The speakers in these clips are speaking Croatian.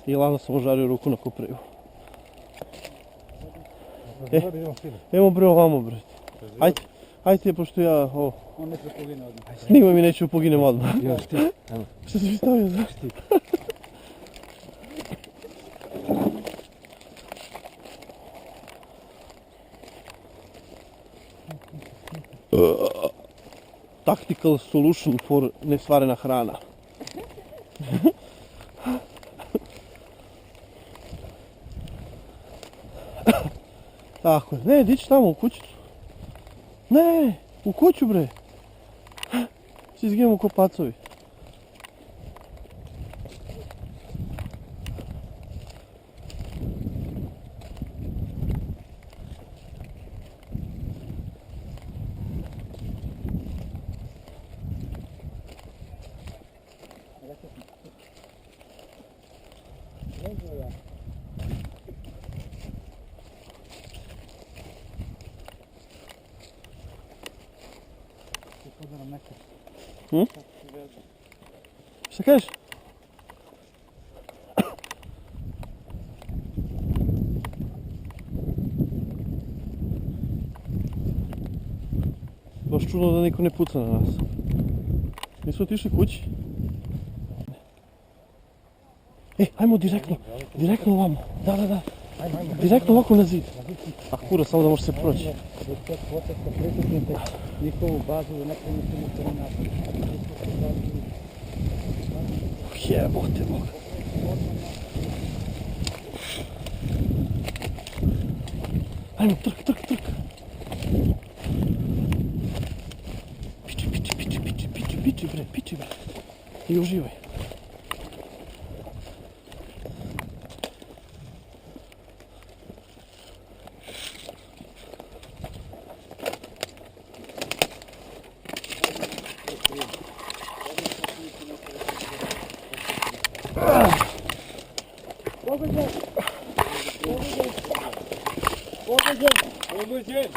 I ladno sam ožario ruku na koprivu. Evo bre ovamo bre. Ajde pošto ja ovo... On neće pogine odmah. Snimaj mi, neću poginem odmah. Još ti, evo. Što si mi stavio za? Tactical solution for nesvarena hrana. Tako je. Ne, di ćeš tamo u kućicu? Ne, u kuću bre. Si izgijemo ko pacovi. Šta kažeš? Baš čudno da niko ne puca na nas. Nisu otišli kući? Hajmo direktno ovamo. Da. Direktno ovako na zid. A kura, samo da može se proći. Dok sad poteska pritisnite njihovu bazu da ne primite to napad. Jebote Boga. Ajmo, trk. Piči bre. I uživaj. Pogođen!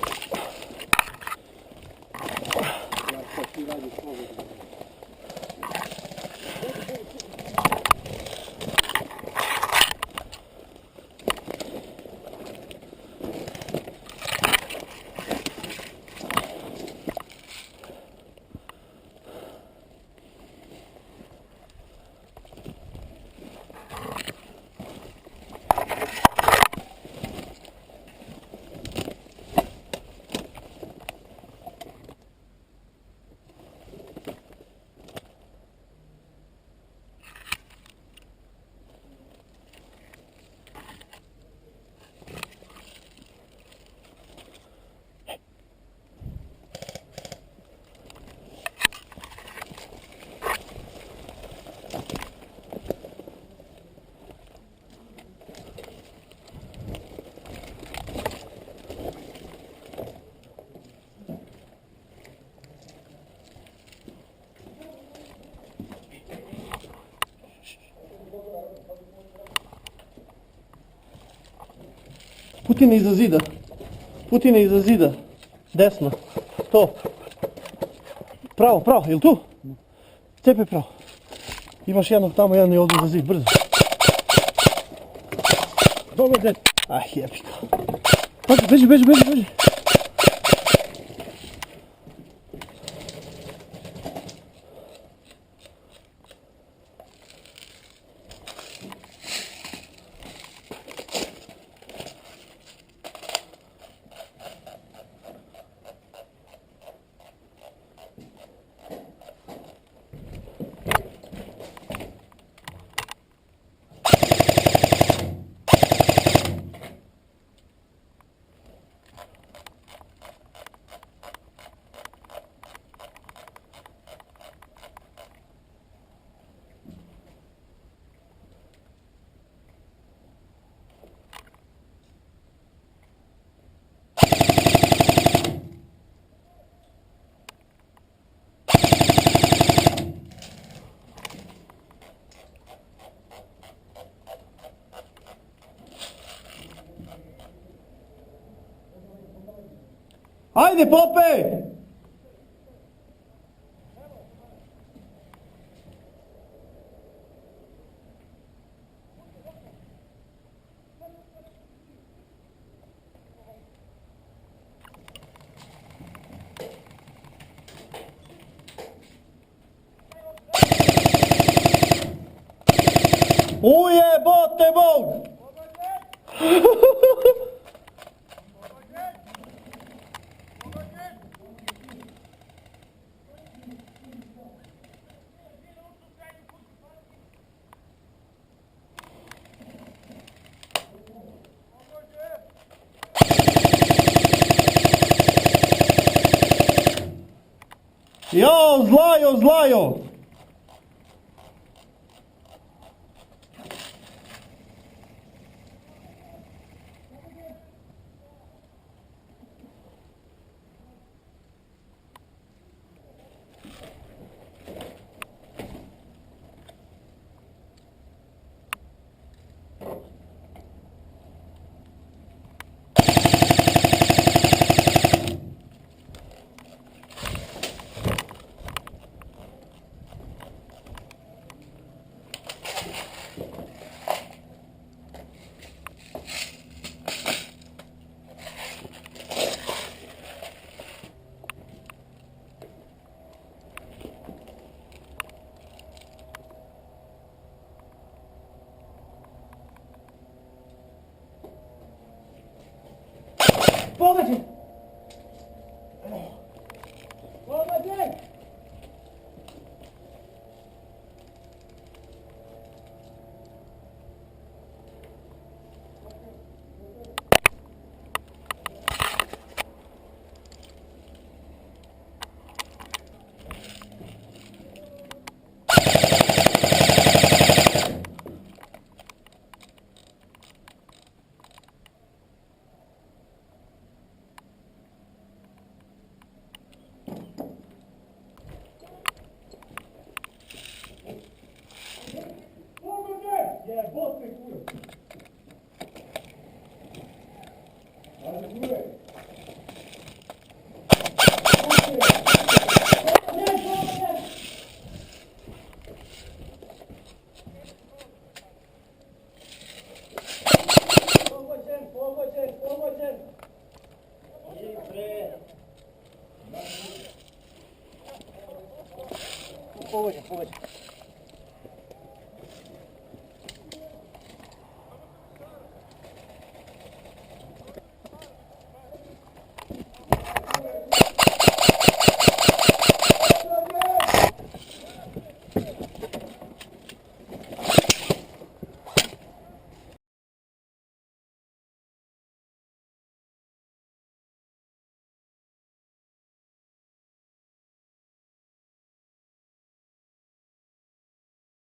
Putine iza zida. Desno. To. Pravo, jel tu? Tepe pravo. Imaš jednog tamo, jedan je ovdje za zid, brzo. Dobar ded. Jebika. Beži. Ajde, Pope! Ujebote Bog! Jao, zlajo, zlajo! Pogođen! Pogođen! Jebote kurac! Ajde, kurac! Pogođen, pogođen, pogođen! Pogođen, pogođen.